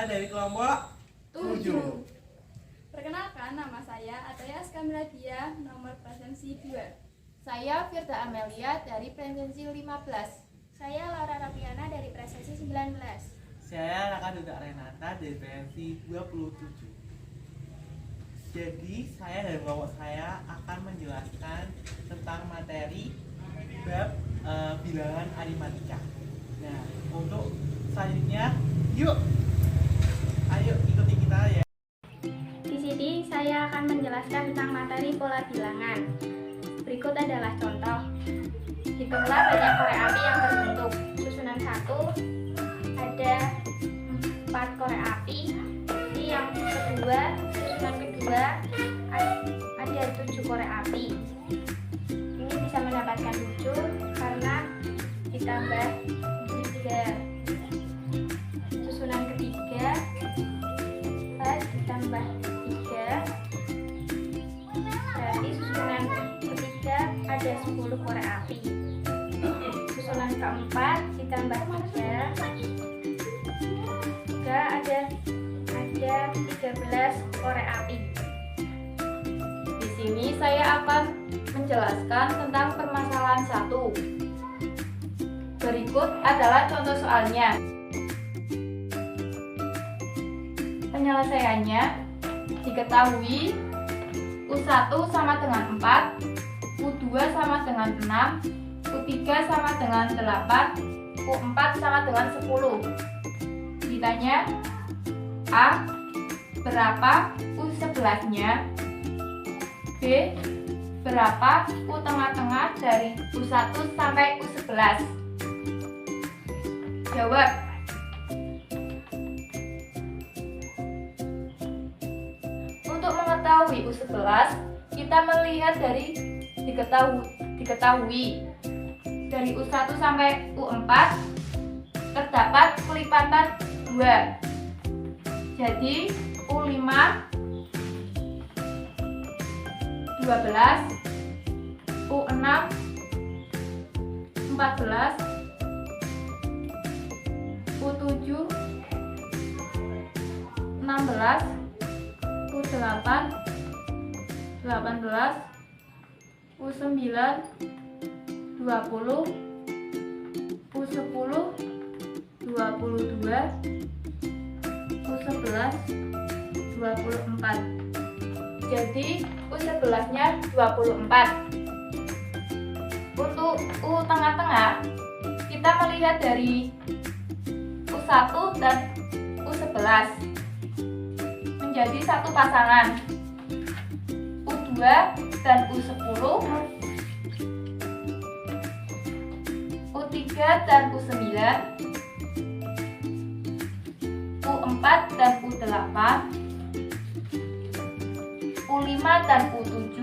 Saya dari kelompok 7. Perkenalkan, nama saya Ataya Skamiladia, nomor presensi 2. Saya Firda Amelia dari presensi 15. Saya Laura Rapiana dari presensi 19. Saya Raka Duda Renata dari presensi 27. Jadi saya dan kelompok saya akan menjelaskan tentang materi bab bilangan aritmatika. Nah, untuk selanjutnya, ayo ikuti kita ya. Di sini saya akan menjelaskan tentang materi pola bilangan. Berikut adalah contoh. Hitunglah banyak korek api yang terbentuk. Susunan 1 ada 4 korek api. Yang kedua, susunan kedua ada 7 korek api. Ini bisa mendapatkan 7 karena ditambah 3. Susunan ketiga ditambah 3, berarti susunan ketiga ada 10 korek api. Susunan keempat ditambah 3 ada 13 korek api. Di sini saya akan menjelaskan tentang permasalahan 1. Berikut adalah contoh soalnya. Penyelesaiannya diketahui U1 sama dengan 4, U2 sama dengan 6, U3 sama dengan 8, U4 sama dengan 10. Ditanya A. Berapa U11-nya? B. Berapa U tengah-tengah dari U1 sampai U11? Jawab. Untuk mengetahui U11, kita melihat dari diketahui dari U1 sampai U4 terdapat kelipatan 2. Jadi U5 12, U6 14, U7 16, U8 18, U9 20, U10 22, U11 24. Jadi U11-nya 24. Untuk U tengah-tengah, kita melihat dari U1 dan U11 menjadi satu pasangan. U2 dan U10, U3 dan U9, U4 dan U8, U5 dan U7,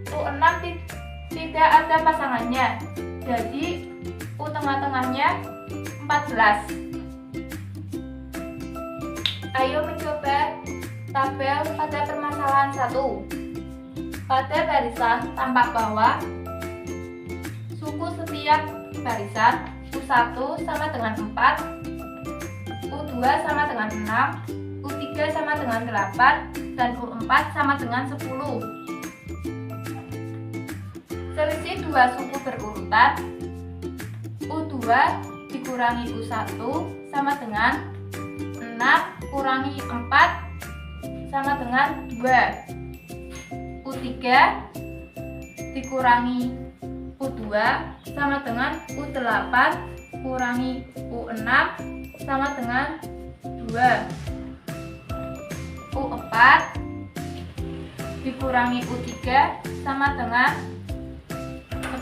U6 tidak ada pasangannya, jadi U tengah-tengahnya 14. Ayo mencoba tabel pada permasalahan 1. Pada barisan tampak bahwa suku setiap barisan U1 sama dengan 4, U2 sama dengan 6, U3 sama dengan 8, dan U4 sama dengan 10. Selisih dua suku berurutan, U2 dikurangi U1 sama dengan 6 kurangi 4 sama dengan 2. U3 dikurangi U2 sama dengan U8 kurangi U6 sama dengan 2. U4 dikurangi U3 sama dengan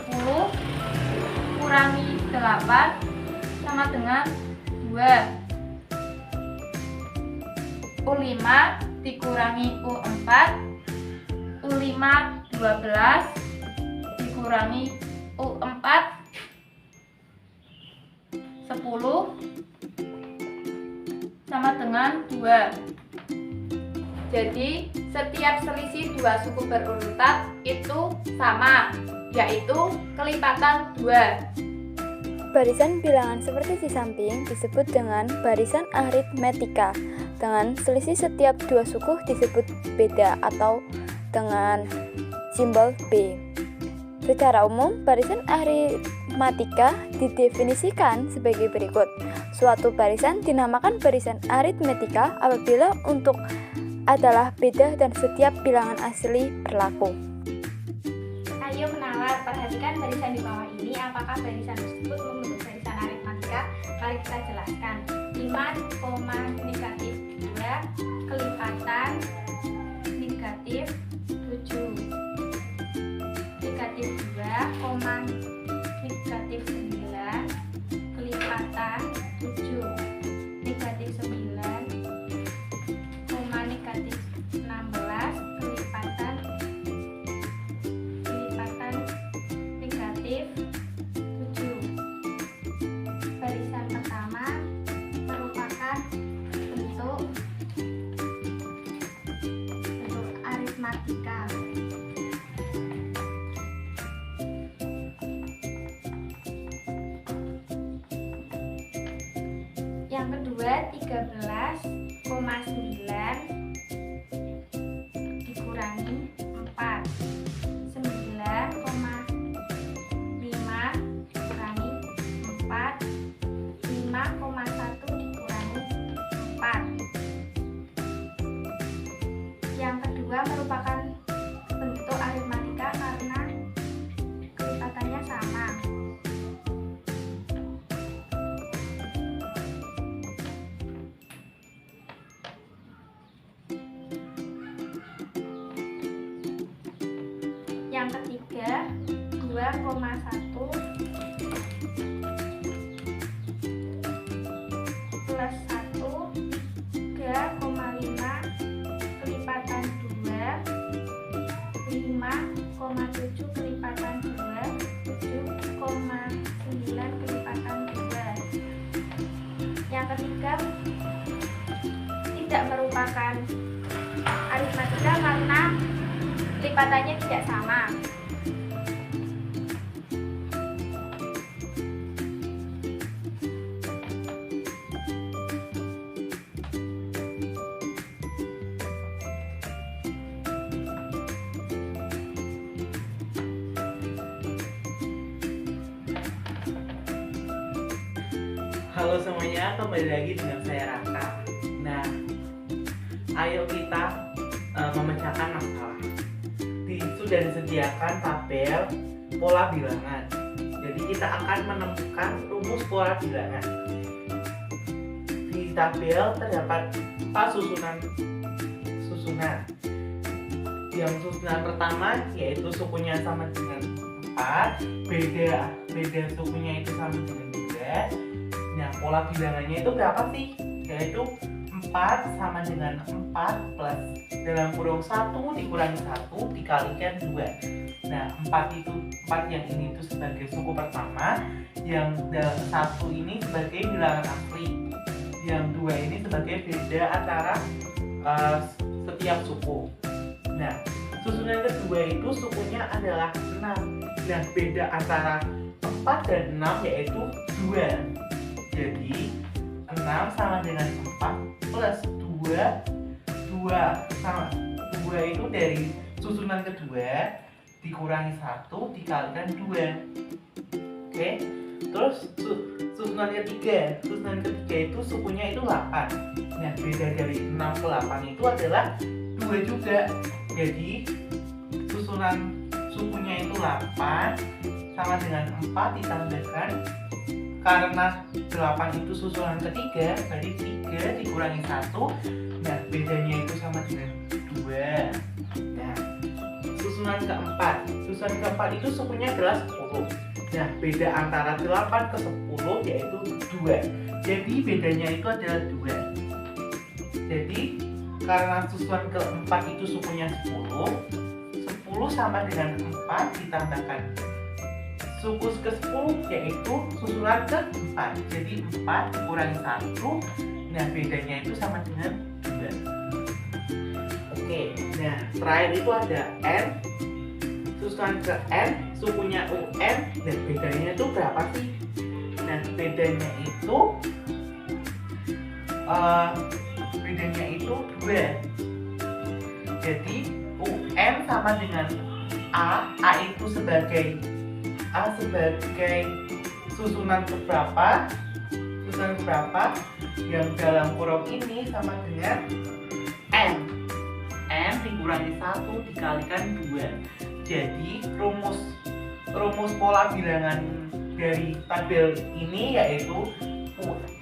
10 kurangi 8 sama dengan 2. U5 dikurangi U4, U5 12 dikurangi U4 10 sama dengan 2. Jadi setiap selisih dua suku berurutan itu sama, yaitu kelipatan 2. Barisan bilangan seperti di samping disebut dengan barisan aritmetika. Dengan selisih setiap dua suku disebut beda atau dengan simbol B. Secara umum, barisan aritmatika didefinisikan sebagai berikut. Suatu barisan dinamakan barisan aritmetika apabila untuk adalah beda dan setiap bilangan asli berlaku. Ayo menalar, perhatikan barisan di bawah ini. Apakah barisan tersebut membentuk barisan aritmatika? Mari kita jelaskan. 5, negatif 2, kelipatan negatif 7. Negatif 2, negatif 9, kelipatan 7. Negatif 9, negatif 16, kelipatan negatif 7. Barisan pertama merupakan bentuk aritmatika. Yang kedua 13,9 dikurangi 4. 9,5 dikurangi 4. 5,1 dikurangi 4. Yang kedua merupakan bentuk aritmatika karena kelipatannya sama. Yang ketiga 2,1 plus 1, 3,5 kelipatan 2, 5,7 kelipatan 2, 7,9 kelipatan 2. Yang ketiga tidak merupakan aritmatika karena kelipatannya tidak sama. Halo semuanya, kembali lagi dengan saya Raka. Nah, ayo kita memecahkan masalah. Sudah disediakan tabel pola bilangan. Jadi kita akan menemukan rumus pola bilangan. Di tabel terdapat 4 susunan. Yang susunan pertama yaitu sukunya sama dengan 4, beda sukunya itu sama dengan 2. Nah, pola bilangannya itu berapa sih? Yaitu 4 sama dengan 4 plus dalam kurung 1 dikurangi 1 dikalikan 2. Nah, 4 yang ini itu sebagai suku pertama, yang 1 ini sebagai bilangan asli, yang 2 ini sebagai beda antara setiap suku. Nah, susunan kedua itu sukunya adalah 6. Nah, beda antara 4 dan 6 yaitu 2. Jadi 6 sama dengan 4 plus 2 sama 2 itu dari susunan kedua dikurangi 1 dikalikan 2. Oke. Terus susunan ketiga itu sukunya itu 8. Nah, beda dari 6 ke 8 itu adalah 2 juga. Jadi sukunya itu 8 sama dengan 4 ditambahkan, karena 8 itu susunan ketiga, berarti 3 dikurangi 1. Nah, bedanya itu sama dengan 2. Nah, susunan keempat itu sukunya adalah 10. Nah, beda antara 8 ke 10 yaitu 2. Jadi bedanya itu adalah 2. Jadi karena susunan keempat itu sukunya 10 sama dengan 4 ditambahkan suku ke-10 yaitu susunan ke-4. Jadi 4 dikurangi 1. Nah, bedanya itu sama dengan 2. Oke, nah terakhir itu ada N. Susunan ke N, sukunya UN. Dan bedanya itu berapa sih? Nah, bedanya itu 2. Jadi UN sama dengan A itu sebagai susunan keberapa yang dalam kurung ini sama dengan N dikurangi 1 dikalikan 2. Jadi rumus pola bilangan dari tabel ini yaitu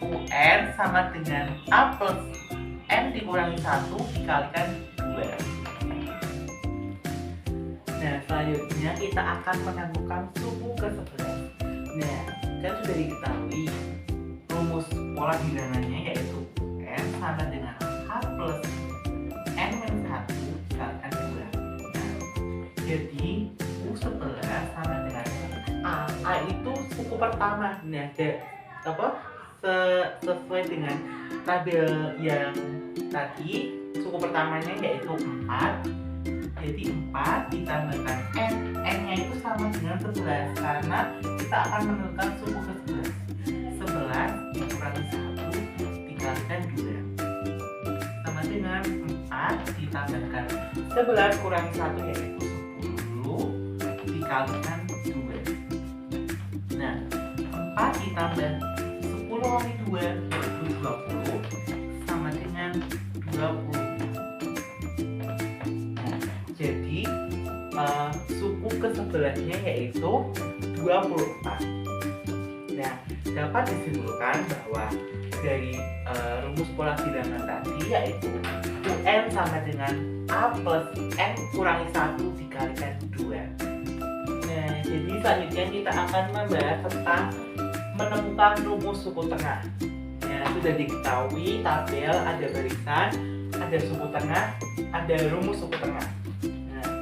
UN sama dengan A plus N dikurangi 1 dikalikan 2. Nah, selanjutnya kita akan menemukan suku ke-11. Nah, kan sudah diketahui rumus pola bilangannya yaitu UN sama dengan A plus N minus 1 dikalikan 2. Nah, jadi U11 sama dengan A itu suku pertama. Nah, sesuai dengan tabel yang tadi, suku pertamanya yaitu 4. Jadi 4 ditambahkan N-nya itu sama dengan 11 karena kita akan menentukan suku ke-11. 11 dikurangi 1 dikalikan 2 sama dengan 4 ditambahkan 11 kurangi 1 yaitu 10 dikalikan 2. Nah, 4 ditambah 10 kali 2 yaitu 20 sama dengan 20. Jadi suku ke-11-nya yaitu 24. Nah, dapat disimpulkan bahwa dari rumus pola bilangan tadi yaitu UN sama dengan A plus N kurangi 1 dikalikan 2. Nah, jadi selanjutnya kita akan membahas tentang menemukan rumus suku tengah. Nah, sudah diketahui tabel ada barisan, ada suku tengah, ada rumus suku tengah.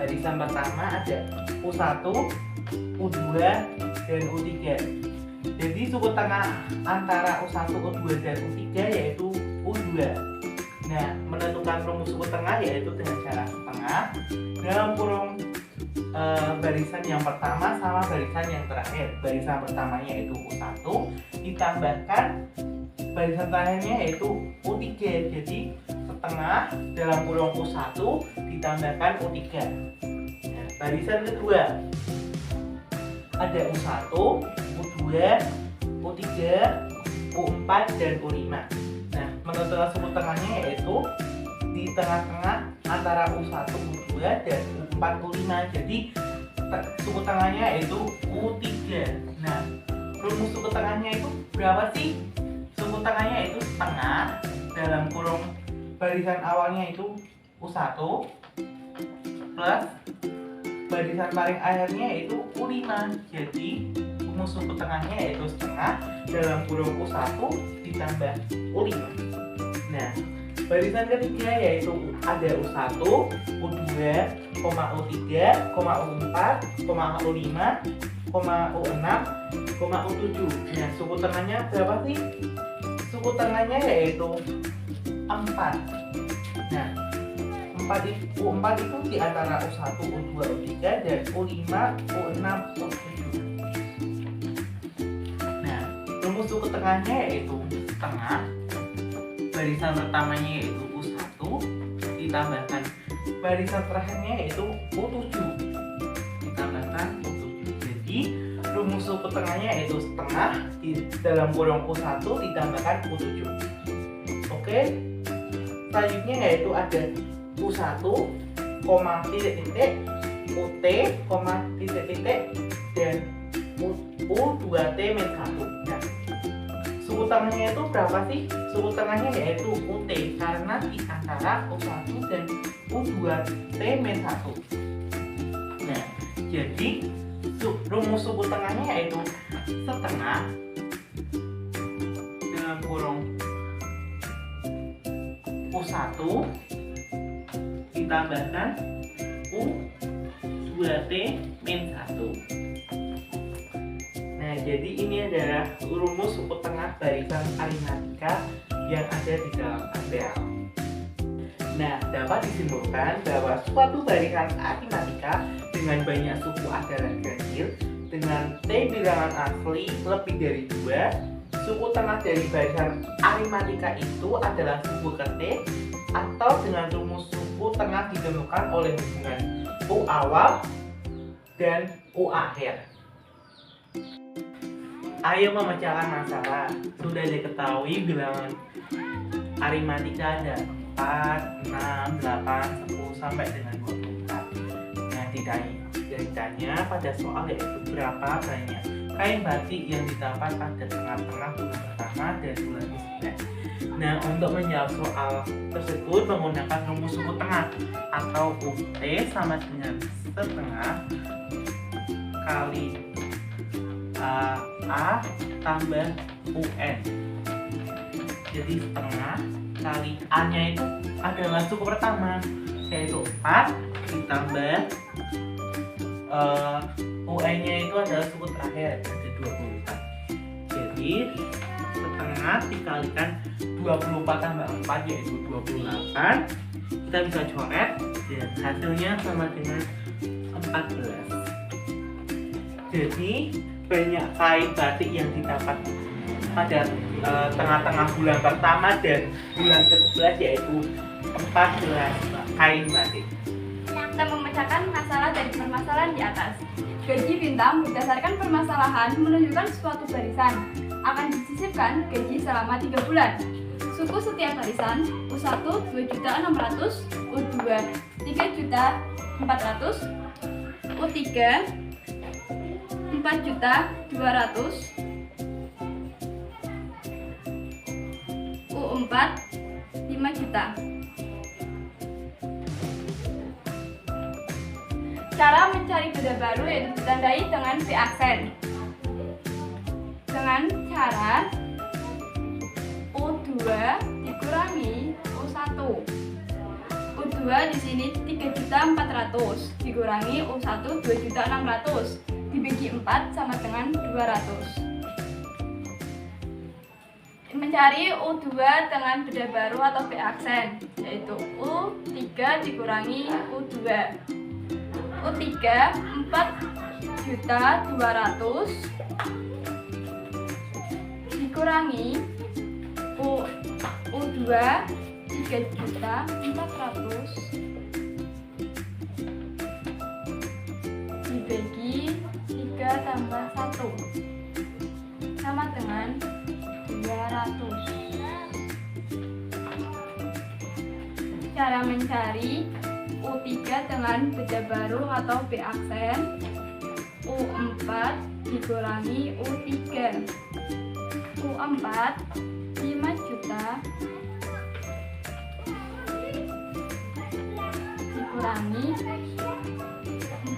Barisan pertama ada U1, U2, dan U3. Jadi suku tengah antara U1, U2, dan U3 yaitu U2. Nah, menentukan rumus suku tengah yaitu dengan cara setengah dalam kurung barisan yang pertama sama barisan yang terakhir. Barisan pertamanya yaitu U1 ditambahkan barisan terakhirnya yaitu U3. Jadi setengah dalam kurung U1 ditambahkan U3. Nah, barisan kedua ada U1, U2, U3, U4, dan U5. Nah, menentukan suku tengahnya yaitu di tengah-tengah antara U1, U2, dan U4, U5. Jadi suku tengahnya yaitu U3. Nah, rumus suku tengahnya itu berapa sih? Suku tengahnya itu setengah dalam kurung barisan awalnya itu U1 plus barisan paling akhirnya itu U5. Jadi rumus suku tengahnya yaitu setengah dalam kurung U1 ditambah U5. Nah, barisan ketiga yaitu ada U1, U2, U3, U4, U5, U6, U7. Nah, suku tengahnya berapa sih? Suku tengahnya yaitu 4. Nah, U4 itu di antara U1, U2, U3, dan U5, U6, U7. Nah, rumus suku tengahnya yaitu setengah. Barisan pertamanya yaitu U1 ditambahkan barisan terakhirnya yaitu U7 ditambahkan U7. Jadi rumus suku tengahnya yaitu setengah di dalam kurung U1 ditambahkan U7. Oke, selanjutnya yaitu ada U1, titik-titik, UT, titik-titik, dan U2T min 1. Nah, suku tengahnya itu berapa sih? Suku tengahnya yaitu UT karena di antara U1 dan U2T min 1. Nah, jadi rumus suku tengahnya yaitu setengah dalam kurung U1 ditambahkan U2T min 1. Nah, jadi ini adalah rumus suku tengah barisan aritmatika yang ada di dalam tabel. Nah, dapat disimpulkan bahwa suatu barisan aritmatika dengan banyak suku adalah ganjil dengan T bilangan asli lebih dari 2, suku tengah dari barisan aritmatika itu adalah suku ke T, atau dengan rumus suku tengah ditemukan oleh hubungan U awal dan U akhir. Ayo memecahkan masalah. Sudah diketahui bilangan aritmatika ada 4, 6, 8, 10 sampai dengan 24. Nah, ditanya pada soal yaitu berapa banyak kain batik yang didapat pada tengah-tengah bulan pertama dan bulan ke-9. Nah, untuk menjawab soal tersebut menggunakan rumus suku tengah atau UT sama dengan setengah kali A tambah UN. Jadi setengah kali A-nya itu adalah suku pertama, yaitu 4 ditambah UN-nya itu adalah suku terakhir, ada 24. Jadi setengah dikalikan 24 tambah 4 yaitu 28. Kita bisa coret dan hasilnya sama dengan 14. Jadi banyak kain batik yang didapat pada tengah-tengah bulan pertama dan bulan ke-11 yaitu 14 kain batik. Kita memecahkan masalah dari permasalahan di atas. Gaji bintang berdasarkan permasalahan menunjukkan suatu barisan. Akan disisipkan gaji selama 3 bulan. Suku setiap barisan U1 2.600.000, U2 3.400.000, U3 4.200.000, U4 5 juta. Cara mencari beda baru yaitu ditandai dengan V aksen. Dengan cara U2 dikurangi U1. U2 di sini 3.400.000 dikurangi U1 2.600.000 dibagi 4 sama dengan 200. Mencari U2 dengan beda baru atau V aksen yaitu U3 dikurangi U2. U3 4.200.000 dikurangi U2 3.400.000 dibagi 3 tambah 1 sama dengan 200. Cara mencari U3 dengan beda baru atau B aksen U4 dikurangi U3. U4 5 juta dikurangi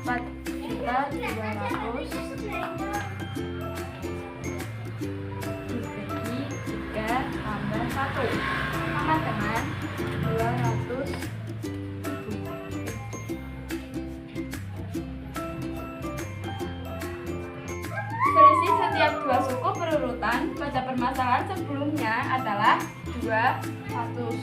4.200.000 dibagi 3 tambah 1 sama dengan 200. Selisih setiap dua suku berurutan pada permasalahan sebelumnya adalah 200.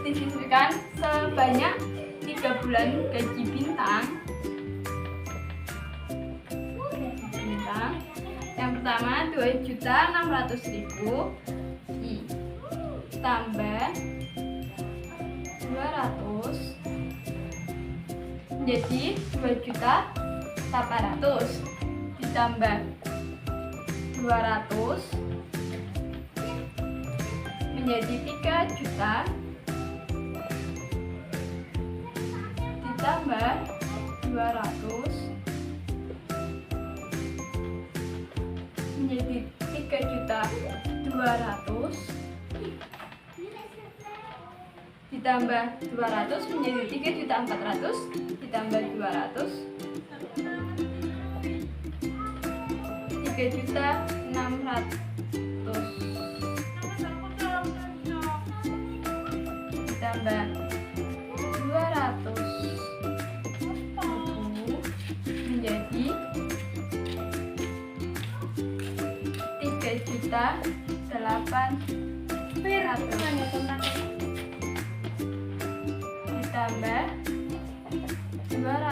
Disisihkan sebanyak 3 bulan gaji bintang. Yang pertama 2.600.000 ditambah 200 menjadi 2.800.000 ditambah 200 menjadi 3 juta ditambah 200 menjadi 3.200.000 ditambah 200 menjadi 3.400.000 ditambah 200 3.600.000 ditambah 200 menjadi 3.800.000 ditambah 200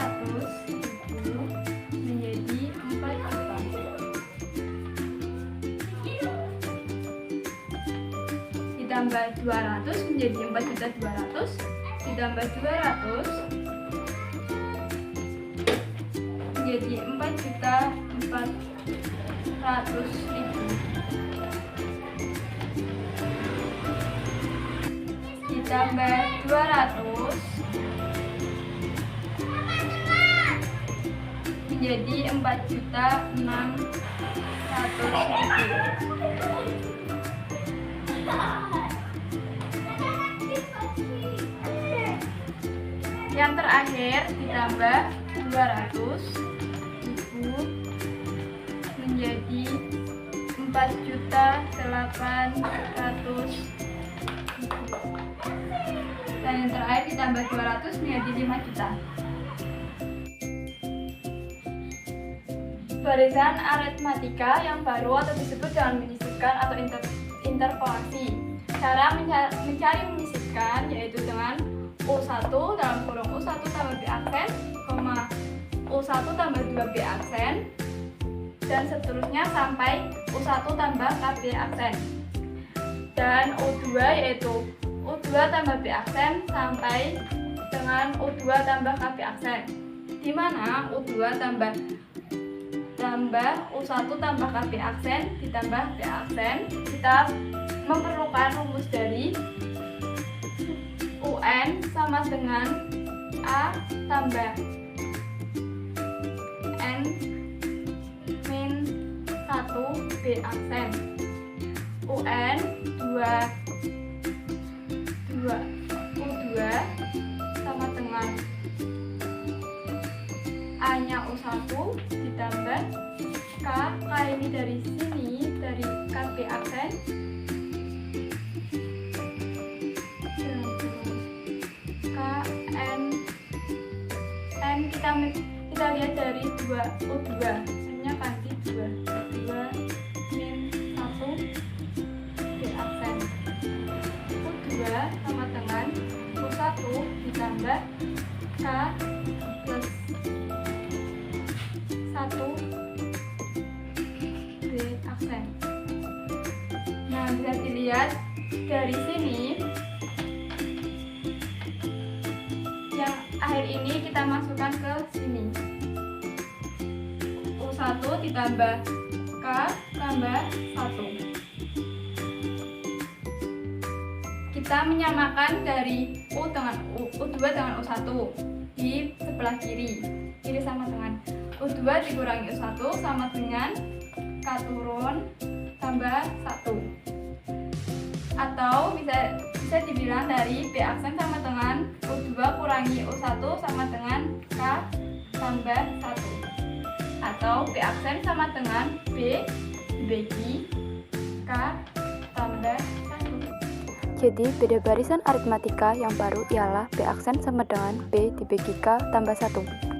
ditambah 200 menjadi 4.200.000 ditambah 200 menjadi 4.400.000 ditambah 200 menjadi 4.600.000. Yang terakhir ditambah 200.000 menjadi 4.800.000. Dan yang terakhir ditambah 200 menjadi 5 juta. Barisan aritmatika yang baru atau disebut dengan menyisipkan atau interpolasi. Cara mencari menyisipkan yaitu dengan U1 dalam kurung U1 tambah B aksen, U1 tambah 2B aksen, dan seterusnya sampai U1 tambah KB aksen. Dan U2 yaitu U2 tambah B aksen sampai dengan U2 tambah KB aksen, di mana U2 tambah U1 tambah KB aksen ditambah B aksen. Kita memerlukan rumus dari UN sama dengan A tambah N min 1 B aksen. UN U2 sama dengan A nya U1 ditambah K ini dari sini, dari KB aksen, N kita lihat dari U2, N-nya ganti 2 min 1 B aksen. U2 sama dengan U1 ditambah K plus 1 B aksen. Nah, bisa dilihat dari sini yang akhir ini kita masukkan ke sini. U1 ditambah K tambah 1. Kita menyamakan dari U2 dengan U1 di sebelah kiri sama dengan U2 dikurangi U1 sama dengan K turun tambah 1. Atau bisa dibilang dari B aksen sama dengan U2 kurangi U1 sama dengan K tambah 1. Atau B aksen sama dengan B dibagi K tambah 1. Jadi beda barisan aritmatika yang baru ialah B aksen sama dengan B dibagi K tambah 1.